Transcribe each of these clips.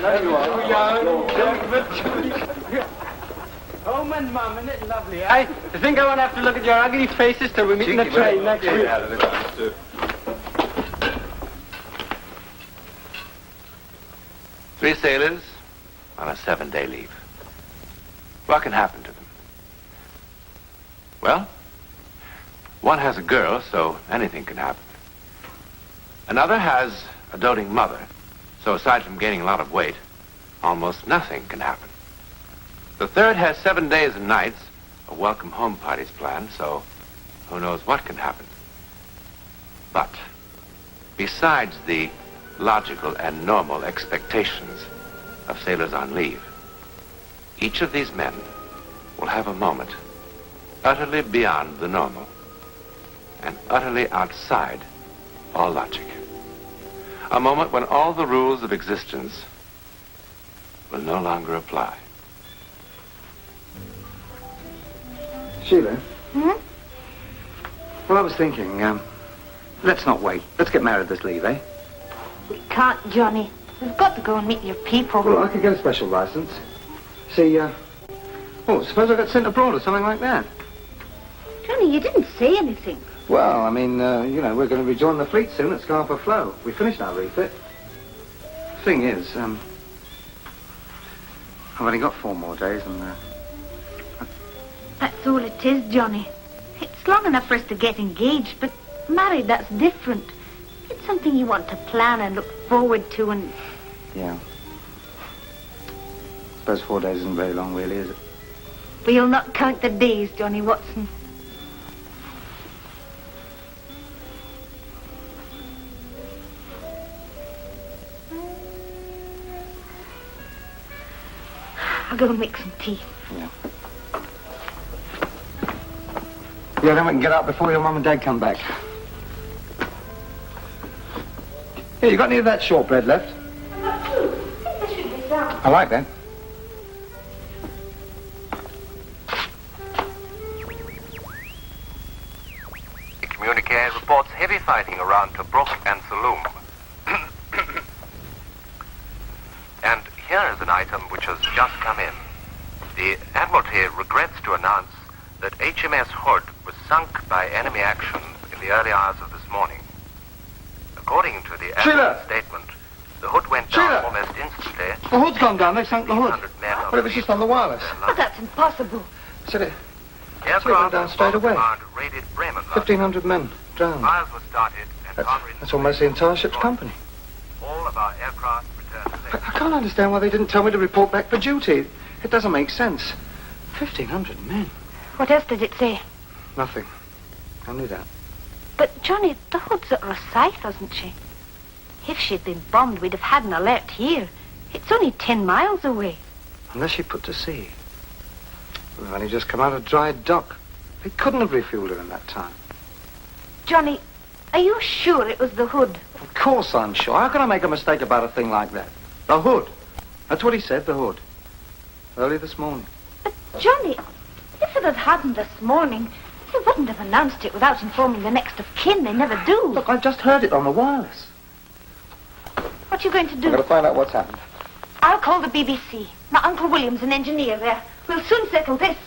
There you are. Home and Mum, isn't it lovely, eh? I think I won't have to look at your ugly faces till we meet in the train next week. Three sailors on a 7-day leave. What can happen to them? Well, one has a girl, so anything can happen. Another has a doting mother, so aside from gaining a lot of weight, almost nothing can happen. The third has 7 days and nights, a welcome home party's planned, so who knows what can happen. But besides the logical and normal expectations of sailors on leave, each of these men will have a moment utterly beyond the normal and utterly outside all logic. A moment when all the rules of existence will no longer apply. Sheila? Well, I was thinking, let's not wait. Let's get married this leave, eh? We can't, Johnny. We've got to go and meet your people. Well, I could get a special license. See, suppose I got sent abroad or something like that. Johnny, you didn't say anything. Well, I mean, we're going to rejoin the fleet soon at Scarpa Flow. We finished our refit. Thing is, I've only got 4 more days and, That's all it is, Johnny. It's long enough for us to get engaged, but married, that's different. It's something you want to plan and look forward to and... Yeah. Suppose 4 days isn't very long, really, is it? We'll not count the days, Johnny Watson. I'll go and make some tea. Yeah. Yeah, then we can get out before your mum and dad come back. Here, you got any of that shortbread left? I like that. The communique reports heavy fighting around Tobruk and Saloum. And here is an item which has just come in. The Admiralty regrets to announce that HMS Hood was sunk by enemy action in the early hours of this morning. According to the Admiral's statement, the Hood went down almost instantly. The Hood's gone down. They sunk the Hood. But it was just on the wireless. Oh, that's impossible. Said it. Aircraft down straight away. Raided Bremen. 1,500 men drowned. Fires were started and That's almost the entire ship's company. All of our aircraft returned safely. I can't understand why they didn't tell me to report back for duty. It doesn't make sense. 1,500 men. What else did it say? Nothing. Only that. But, Johnny, the Hood's at Rosyth, isn't she? If she'd been bombed, we'd have had an alert here. It's only 10 miles away. Unless she put to sea. We've only just come out of dry dock. They couldn't have refueled her in that time. Johnny, are you sure it was the Hood? Of course I'm sure. How can I make a mistake about a thing like that? The Hood. That's what he said, the Hood. Early this morning. But, Johnny, if it had happened this morning, they wouldn't have announced it without informing the next of kin. They never do. Look, I just heard it on the wireless. What are you going to do? I'm going to find out what's happened. I'll call the BBC. My Uncle William's an engineer there. We'll soon settle this.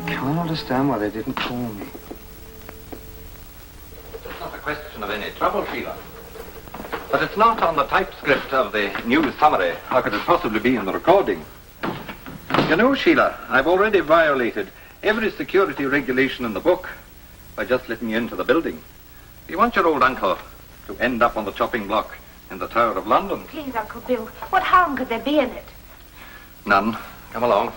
Can't understand why they didn't call me. It's not a question of any trouble, Sheila. But it's not on the typescript of the news summary. How could it possibly be in the recording? You know, Sheila, I've already violated every security regulation in the book by just letting you into the building. You want your old uncle to end up on the chopping block in the Tower of London. Please, Uncle Bill, what harm could there be in it? None. Come along.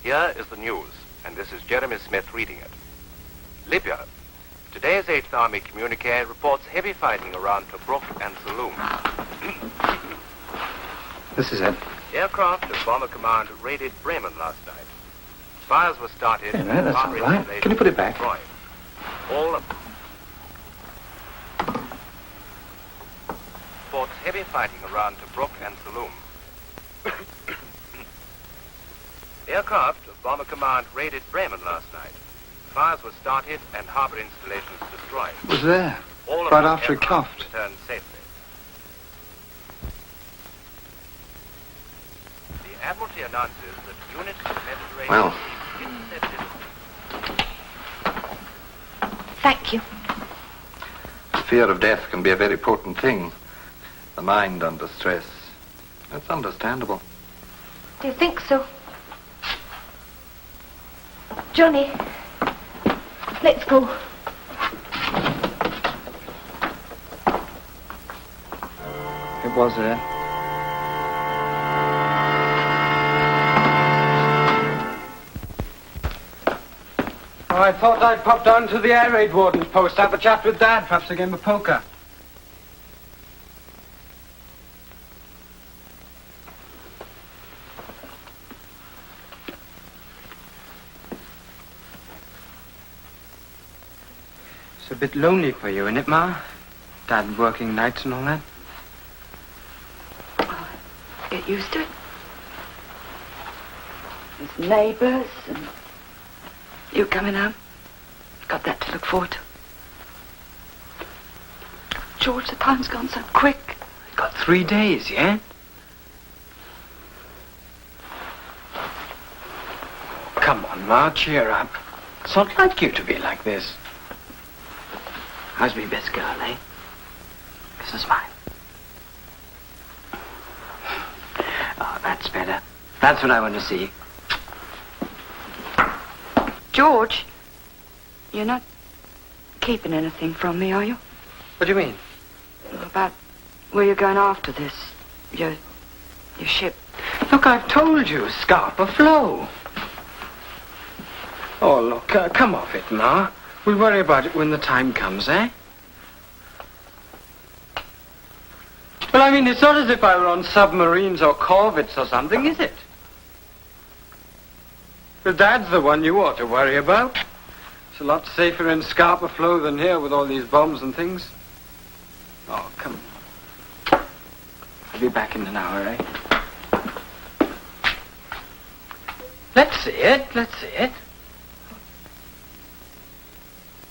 Here is the news, and this is Jeremy Smith reading it. Libya. Today's 8th Army communique reports heavy fighting around Tobruk and Saloum. This is it. Aircraft of Bomber Command raided Bremen last night. Fires were started. Hey, man, that's and all right. Can you put it back? Destroyed. All of reports heavy fighting around Tobruk and Saloum. Aircraft of Bomber Command raided Bremen last night. Fires were started and harbor installations destroyed. It was there, All of right those after it aircraft coughed. returned safely. The Admiralty announces that units of the Mediterranean Well. Fleet intercepted. Thank you. The fear of death can be a very potent thing. The mind under stress. That's understandable. Do you think so? Johnny, let's go. It was there. Oh, I thought I'd pop down to the air raid warden's post, have a chat with Dad, perhaps a game of poker. It's a bit lonely for you, isn't it, Ma? Dad working nights and all that. Get used to it. There's neighbours and you coming home. Got that to look forward to. George, the time's gone so quick. Got 3 days, yeah? Come on, Ma, cheer up. It's not like you to be like this. How's me best girl, eh? This is mine. Oh, that's better. That's what I want to see. George, you're not keeping anything from me, are you? What do you mean? About where you're going after this. Your ship. Look, I've told you, Scarpa Flow. Oh, look, come off it, Ma. We'll worry about it when the time comes, eh? Well, I mean, it's not as if I were on submarines or corvettes or something, is it? But Dad's the one you ought to worry about. It's a lot safer in Scarpa Flow than here with all these bombs and things. Oh, come on. I'll be back in an hour, eh? Let's see it, let's see it.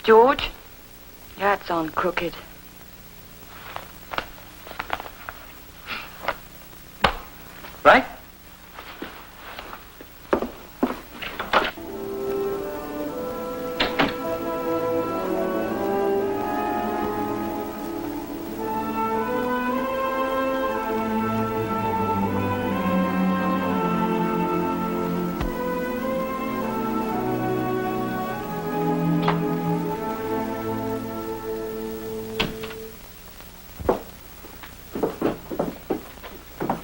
George, your hat's on crooked. Right?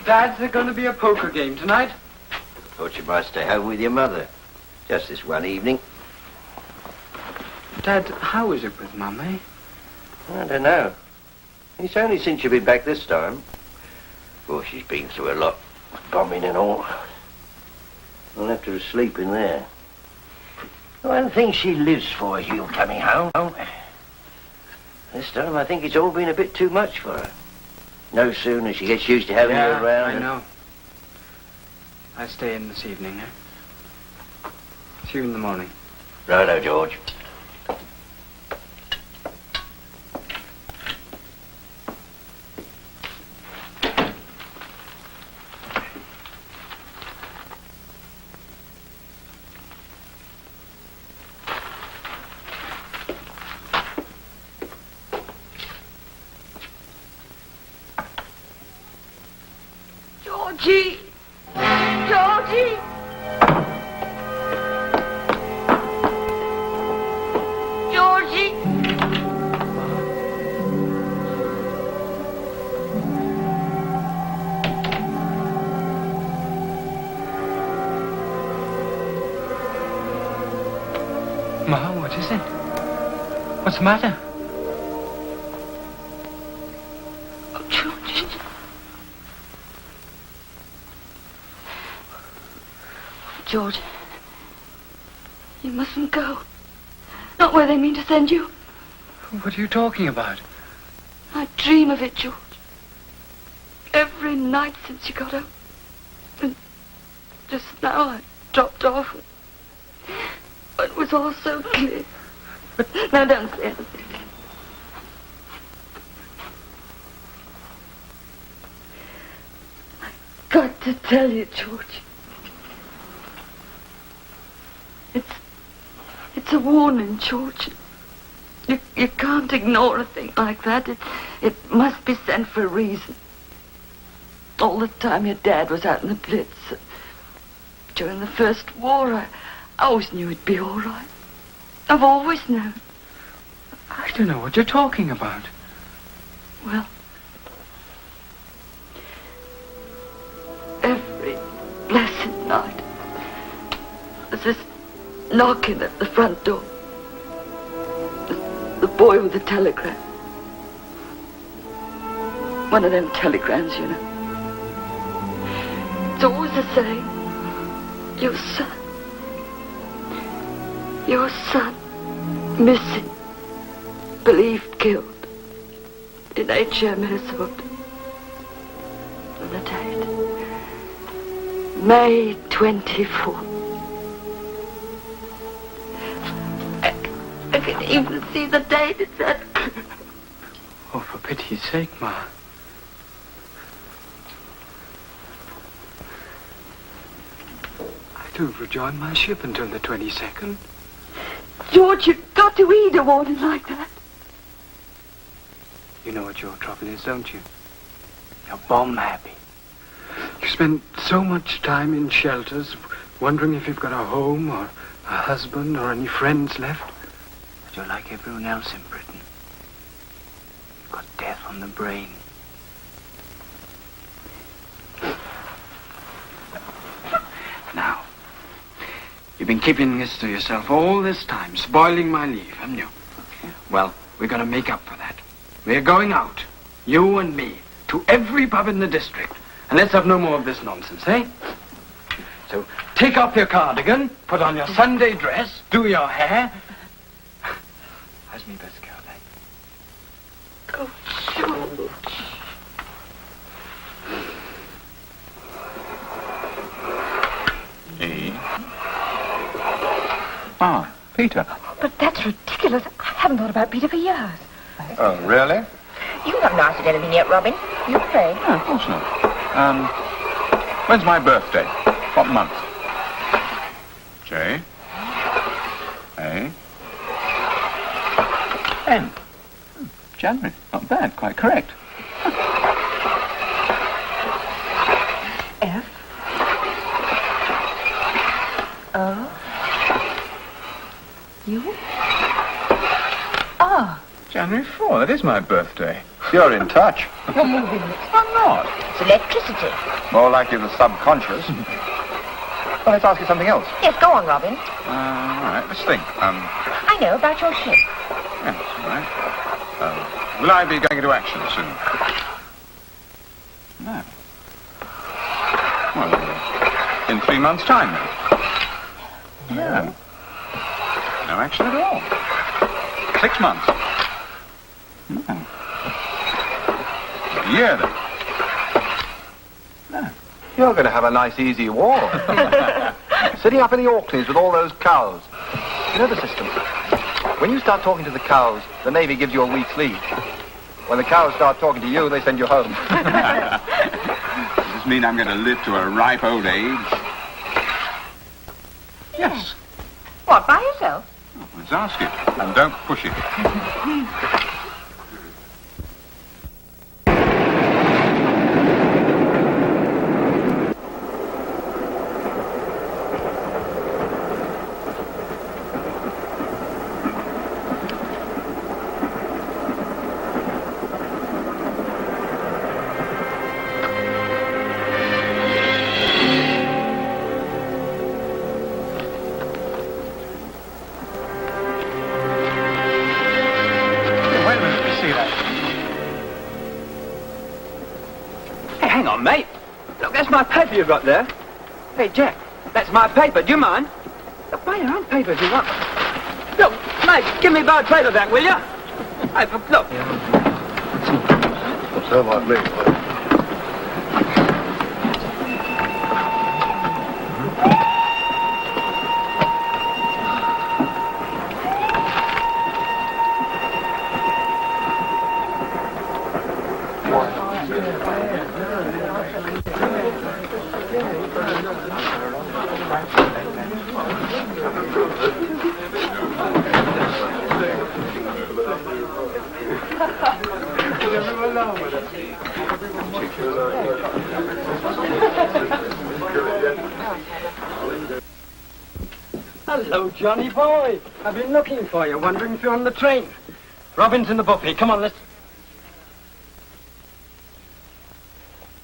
Dad's there going to be a poker game tonight? Thought you might stay home with your mother. Just this one evening. Dad, how is it with Mum, eh? I don't know. It's only since you've been back this time. Of course, she's been through a lot. Bombing and all. I'll have to sleep in there. One thing she lives for is you coming home. This time, I think it's all been a bit too much for her. No sooner she gets used to having you around. I know. I stay in this evening, eh? See you in the morning. Righto, George. Georgie! Georgie! Georgie! Ma, what is it? What's the matter? Oh, Georgie. George, you mustn't go. Not where they mean to send you. What are you talking about? I dream of it, George. nights since you got up. And just now I dropped off. It was all so clear. Now don't say anything. I've got to tell you, George. It's a warning, George. You can't ignore a thing like that. It must be sent for a reason. All the time your dad was out in the Blitz. During the First War, I always knew it'd be all right. I've always known. I don't know what you're talking about. Well, every blessed night, there's this knocking at the front door. The boy with the telegram. One of them telegrams, you know. It's always the same. Your son, missing, believed killed in HMS Hood. And the date, May 24th. I can even see the date. It's that. Oh, for pity's sake, Ma. I don't rejoin my ship until the 22nd. George, you've got to read a warning like that. You know what your trouble is, don't you? You're bomb happy. You spend so much time in shelters, wondering if you've got a home or a husband or any friends left. But you're like everyone else in Britain. You've got death on the brain. Now, you've been keeping this to yourself all this time, spoiling my leave, haven't you? Well, we're going to make up for that. We're going out, you and me, to every pub in the district. And let's have no more of this nonsense, eh? So, take off your cardigan, put on your Sunday dress, do your hair. How's me best girl, eh? Oh, George. E. Ah, Peter. But that's ridiculous. I haven't thought about Peter for years. Oh, really? You haven't asked for anything yet, Robin. You afraid? No, of course not. When's my birthday? What month? J. A. N. January. Not bad. Quite correct. F. O. U. R. January 4. That is my birthday. You're in touch. You're moving it. I'm not. It's electricity. More likely the subconscious. Well, let's ask you something else. Yes, go on, Robin. All right. Let's think. I know about your ship. Yes, all right. Will I be going into action soon? No. Well, in 3 months' time, then. Yeah. No action at all. 6 months. No. A year, then. No. You're going to have a nice, easy war. Sitting up in the Orkneys with all those cows. You know the system. When you start talking to the cows, the Navy gives you a week's leave. When the cows start talking to you, they send you home. Does this mean I'm going to live to a ripe old age? Yes. What, by yourself? Oh, let's ask it. And don't push it. Hang on, mate. Look, that's my paper you've got there. Hey, Jack, that's my paper. Do you mind? Look, buy your own paper if you want. Look, mate, give me my paper back, will you? Hey, look. So like me. Hello, Johnny boy. I've been looking for you, wondering if you're on the train. Robin's in the buffet. Come on, let's...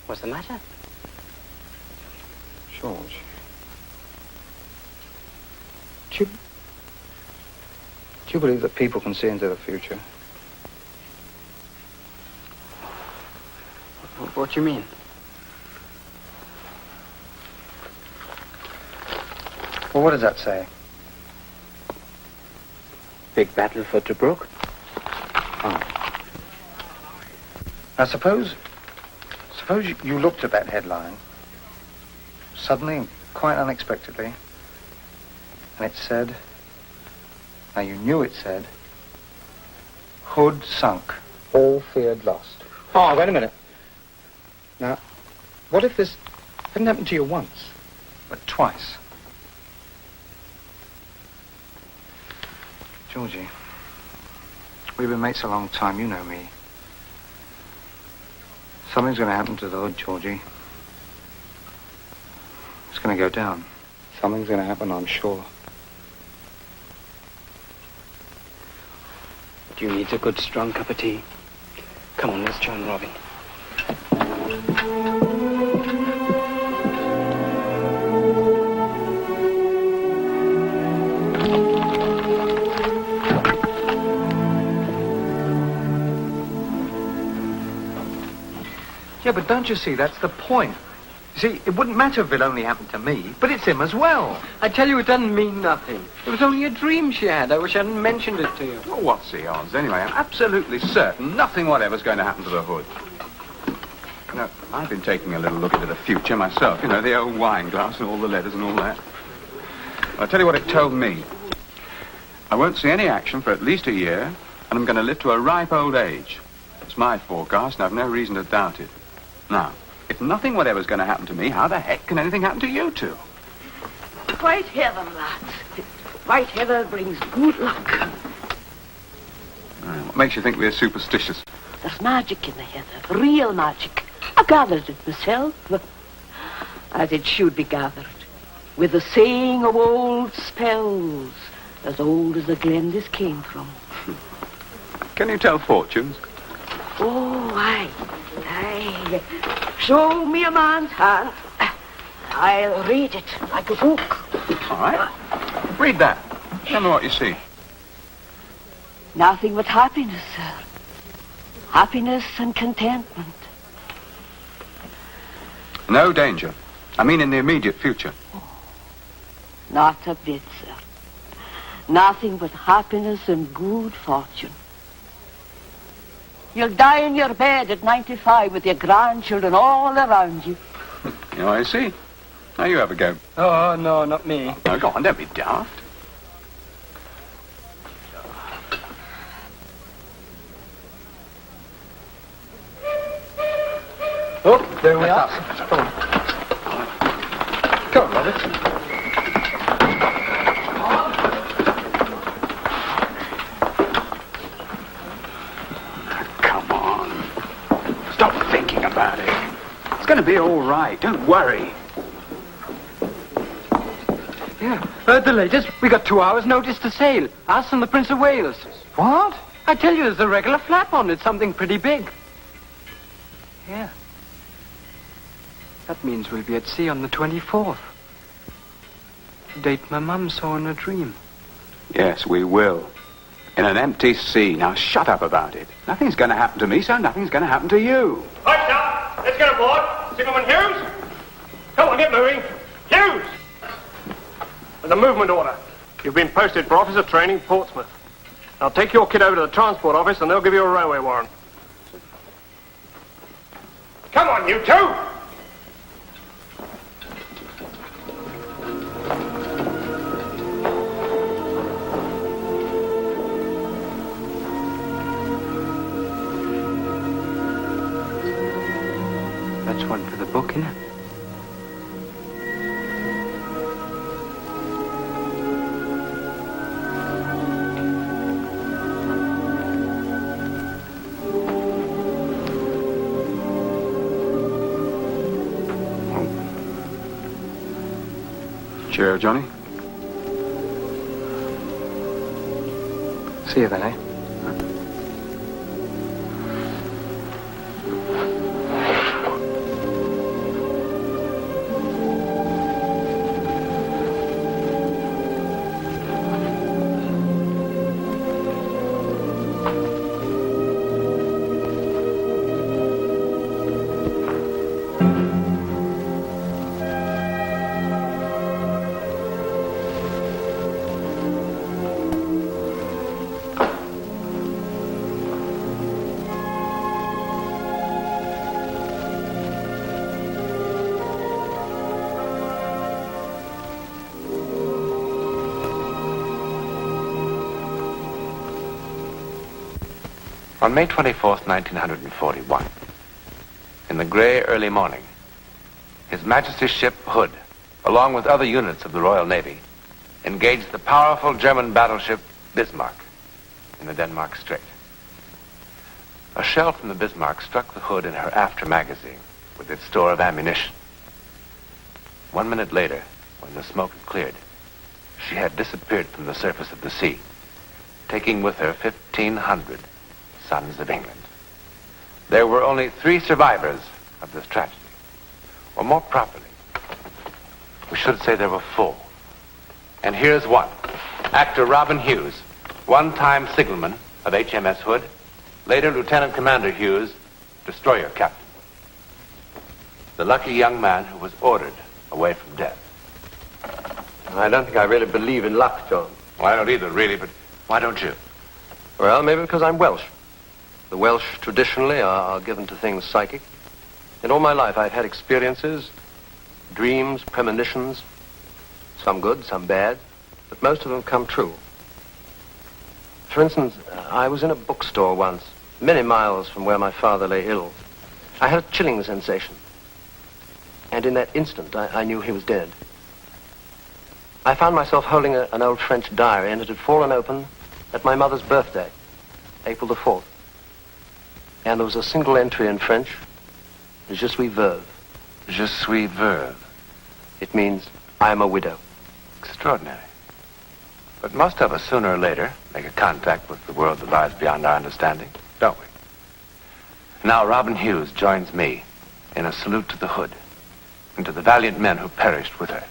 What's the matter? George. Do you believe that people can see into the future? What do you mean? Well, what does that say? Big battle for Tobruk. Oh. Now, suppose you looked at that headline, suddenly, quite unexpectedly, and it said, now you knew it said, Hood sunk, all feared lost. Oh, wait a minute. Now, what if this hadn't happened to you once, but twice? Georgie, we've been mates a long time, you know me. Something's going to happen to the Hood, Georgie. It's going to go down. Something's going to happen, I'm sure. You need a good, strong cup of tea. Come on, let's join Robin. Yeah, but don't you see, that's the point. You see, it wouldn't matter if it only happened to me, but it's him as well. I tell you, it doesn't mean nothing. It was only a dream she had. I wish I hadn't mentioned it to you. Well, what's the odds? Anyway, I'm absolutely certain nothing whatever's going to happen to the Hood. You know, I've been taking a little look into the future myself. You know, the old wine glass and all the letters and all that. Well, I'll tell you what it told me. I won't see any action for at least a year, and I'm going to live to a ripe old age. It's my forecast, and I've no reason to doubt it. Now, if nothing whatever's going to happen to me, how the heck can anything happen to you two? White heather, lads. White heather brings good luck. What makes you think we're superstitious? There's magic in the heather, real magic. I gathered it myself, as it should be gathered, with the saying of old spells, as old as the glen this came from. Can you tell fortunes? Oh, aye. Show me a man's hand. I'll read it like a book. All right. Read that. Tell me what you see. Nothing but happiness, sir. Happiness and contentment. No danger. I mean in the immediate future. Not a bit, sir. Nothing but happiness and good fortune. You'll die in your bed at 95 with your grandchildren all around you. You know, I see. Now you have a go. Oh, no, not me. Oh, go on, don't be daft. Oh, there we are. Come on. Come on, Robert. Come on. Stop thinking about it. It's going to be all right. Don't worry. Yeah, heard the latest. We got 2 hours' notice to sail. Us and the Prince of Wales. What? I tell you, there's a regular flap on it. Something pretty big. Yeah. That means we'll be at sea on the 24th. The date my mum saw in a dream. Yes, we will. In an empty sea. Now shut up about it. Nothing's going to happen to me, so nothing's going to happen to you. Right, up. Let's get aboard. Signalman Hughes. Come on, get moving. Hughes! There's a movement order. You've been posted for officer training, Portsmouth. Now take your kid over to the transport office and they'll give you a railway warrant. Come on, you two! That's one for the book, innit? Cheerio, Johnny. See you then, eh? On May 24th, 1941, in the gray early morning, His Majesty's ship Hood, along with other units of the Royal Navy, engaged the powerful German battleship Bismarck in the Denmark Strait. A shell from the Bismarck struck the Hood in her after magazine with its store of ammunition. 1 minute later, when the smoke had cleared, she had disappeared from the surface of the sea, taking with her 1,500 sons of England. There were only 3 survivors of this tragedy. Or more properly, we should say there were 4. And here's one. Actor Robin Hughes, one-time signalman of HMS Hood, later Lieutenant Commander Hughes, destroyer captain. The lucky young man who was ordered away from death. I don't think I really believe in luck, John. Well, I don't either, really, but why don't you? Well, maybe because I'm Welsh. The Welsh traditionally are given to things psychic. In all my life, I've had experiences, dreams, premonitions, some good, some bad, but most of them come true. For instance, I was in a bookstore once, many miles from where my father lay ill. I had a chilling sensation. And in that instant, I knew he was dead. I found myself holding an old French diary, and it had fallen open at my mother's birthday, April the 4th. And there was a single entry in French, Je suis veuve. Je suis veuve. It means, I am a widow. Extraordinary. But most of us, sooner or later, make a contact with the world that lies beyond our understanding, don't we? Now, Robin Hughes joins me in a salute to the Hood and to the valiant men who perished with her.